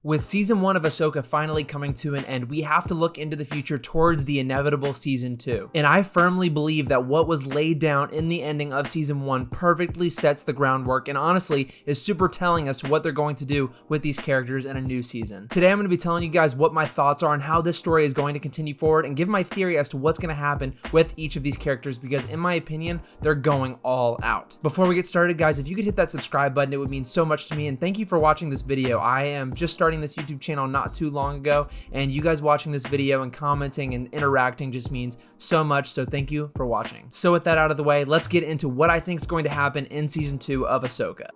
With season 1 of Ahsoka finally coming to an end, we have to look into the future towards the inevitable season 2. And I firmly believe that what was laid down in the ending of season 1 perfectly sets the groundwork and honestly is super telling as to what they're going to do with these characters in a new season. Today I'm going to be telling you guys what my thoughts are on how this story is going to continue forward and give my theory as to what's going to happen with each of these characters because in my opinion, they're going all out. Before we get started guys, if you could hit that subscribe button, it would mean so much to me, and thank you for watching this video. I am just starting this YouTube channel not too long ago, and you guys watching this video and commenting and interacting just means so much, so thank you for watching. So with that out of the way, let's get into what I think is going to happen in season 2 of Ahsoka.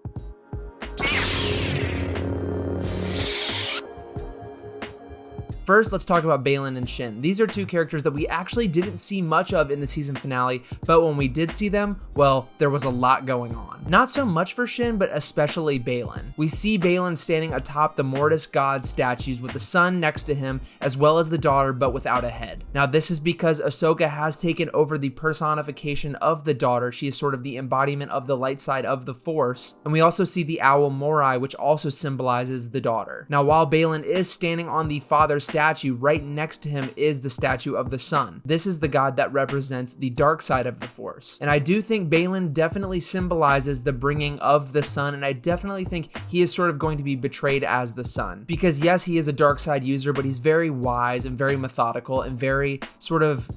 First, let's talk about Baylan and Shin. These are two characters that we actually didn't see much of in the season finale, but when we did see them, well, there was a lot going on. Not so much for Shin, but especially Baylan. We see Baylan standing atop the Mortis god statues with the son next to him, as well as the daughter, but without a head. Now, this is because Ahsoka has taken over the personification of the daughter. She is sort of the embodiment of the light side of the Force. And we also see the owl Morai, which also symbolizes the daughter. Now, while Baylan is standing on the father's statue, right next to him is the statue of the sun. This is the god that represents the dark side of the Force. And I do think Baylan definitely symbolizes the bringing of the sun, and I definitely think he is sort of going to be betrayed as the sun. Because yes, he is a dark side user, but he's very wise and very methodical and very sort of,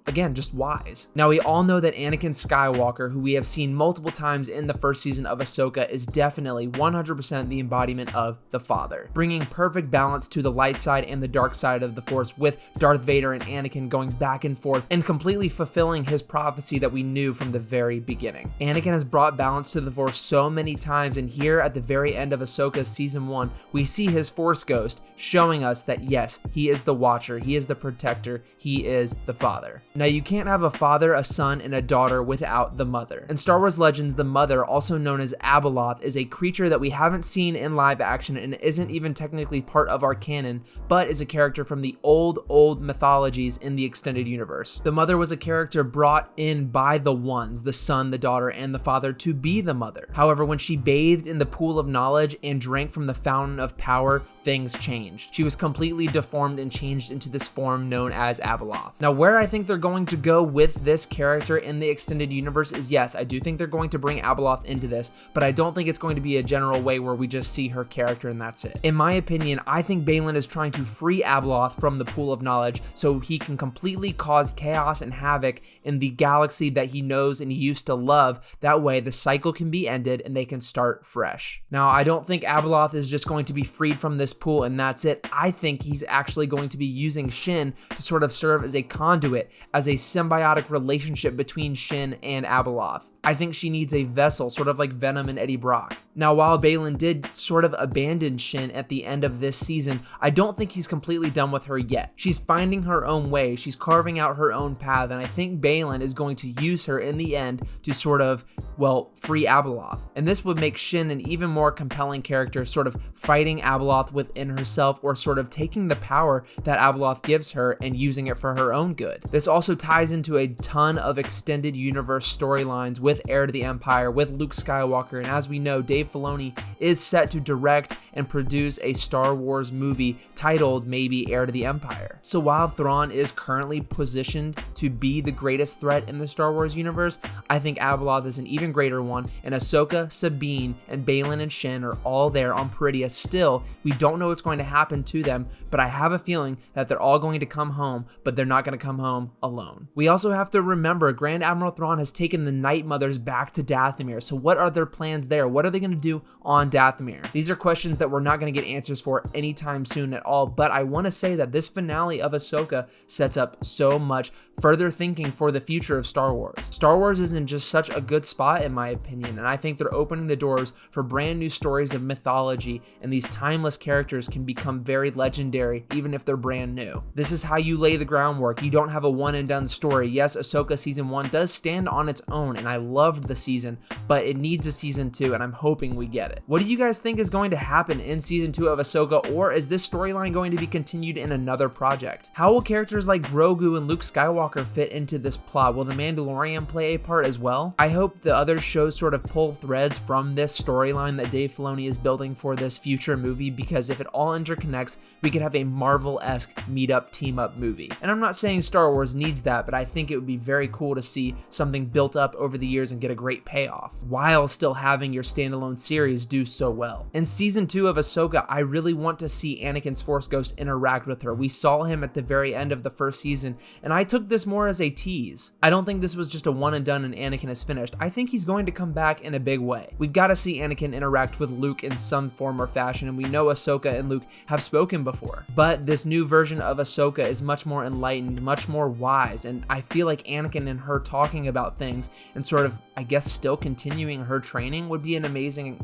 again, just wise. Now, we all know that Anakin Skywalker, who we have seen multiple times in the first season of Ahsoka, is definitely 100% the embodiment of the father, bringing perfect balance to the light side and the dark side of the Force, with Darth Vader and Anakin going back and forth and completely fulfilling his prophecy that we knew from the very beginning. Anakin has brought balance to the Force so many times, and here at the very end of Ahsoka's season 1, we see his Force ghost showing us that yes, he is the watcher, he is the protector, he is the father. Now, you can't have a father, a son, and a daughter without the mother. In Star Wars Legends, the mother, also known as Abeloth, is a creature that we haven't seen in live action and isn't even technically part of our canon, but is a character from the old mythologies in the extended universe. The mother was a character brought in by the ones, the son, the daughter, and the father, to be the mother. However, when she bathed in the pool of knowledge and drank from the fountain of power, things changed. She was completely deformed and changed into this form known as Abeloth. Now, where I think they're going to go with this character in the extended universe is, yes, I do think they're going to bring Abeloth into this, but I don't think it's going to be a general way where we just see her character and that's it. In my opinion, I think Baylan is trying to free Abeloth from the pool of knowledge so he can completely cause chaos and havoc in the galaxy that he knows and he used to love. That way the cycle can be ended and they can start fresh. Now, I don't think Abeloth is just going to be freed from this pool and that's it. I think he's actually going to be using Shin to sort of serve as a conduit, as a symbiotic relationship between Shin and Abeloth. I think she needs a vessel, sort of like Venom and Eddie Brock. Now, while Baylan did sort of abandon Shin at the end of this season, I don't think he's completely done with her yet. She's finding her own way, she's carving out her own path, and I think Baylan is going to use her in the end to sort of, well, free Abeloth. And this would make Shin an even more compelling character, sort of fighting Abeloth within herself, or sort of taking the power that Abeloth gives her and using it for her own good. This also ties into a ton of extended universe storylines with Heir to the Empire, with Luke Skywalker, and as we know, Dave Filoni is set to direct and produce a Star Wars movie titled maybe Heir to the Empire. So while Thrawn is currently positioned to be the greatest threat in the Star Wars universe, I think Abeloth is an even greater one, and Ahsoka, Sabine, and Baylan and Shin are all there on Peridia still. We don't know what's going to happen to them, but I have a feeling that they're all going to come home, but they're not going to come home alone. We also have to remember Grand Admiral Thrawn has taken the Night Mothers back to Dathomir, so what are their plans there? What are they going to do on Dathomir? These are questions that we're not going to get answers for anytime soon at all, but I want to say that this finale of Ahsoka sets up so much further thinking for the future of Star Wars. Star Wars is in just such a good spot in my opinion, and I think they're opening the doors for brand new stories of mythology, and these timeless characters can become very legendary even if they're brand new. This is how you lay the groundwork. You don't have a one and done story. Yes, Ahsoka season 1 does stand on its own, and I loved the season, but it needs a season 2, and I'm hoping we get it. What do you guys think is going to happen in season 2 of Ahsoka, or is this storyline going to be continued in another project? How will characters like Grogu and Luke Skywalker fit into this plot? Will the Mandalorian play a part as well? I hope the other shows sort of pull threads from this storyline that Dave Filoni is building for this future movie, because if it all interconnects, we could have a Marvel-esque meet-up, team-up movie. And I'm not saying Star Wars needs that, but I think it would be very cool to see something built up over the years and get a great payoff, while still having your standalone series do so well. In season 2 of Ahsoka, I really want to see Anakin's Force Ghost interact with her. We saw him at the very end of the first season, and I took this more as a tease. I don't think this was just a one and done and Anakin is finished. I think he's going to come back in a big way. We've got to see Anakin interact with Luke in some form or fashion, and we know Ahsoka and Luke have spoken before. But this new version of Ahsoka is much more enlightened, much more wise, and I feel like Anakin and her talking about things and sort of, I guess, still continuing her training would be an amazing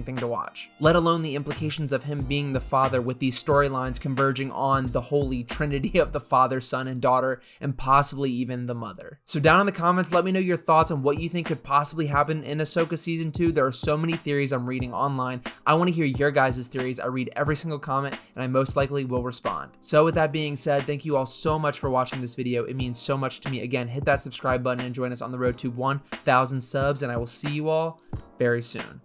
thing to watch. Let alone the implications of him being the father, with these storylines converging on the holy trinity of the father, son, and daughter, and possibly even the mother. So down in the comments, let me know your thoughts on what you think could possibly happen in Ahsoka season 2. There are so many theories I'm reading online. I want to hear your guys' theories. I read every single comment, and I most likely will respond. So with that being said, thank you all so much for watching this video. It means so much to me. Again, hit that subscribe button and join us on the road to 1,000 subs, and I will see you all very soon.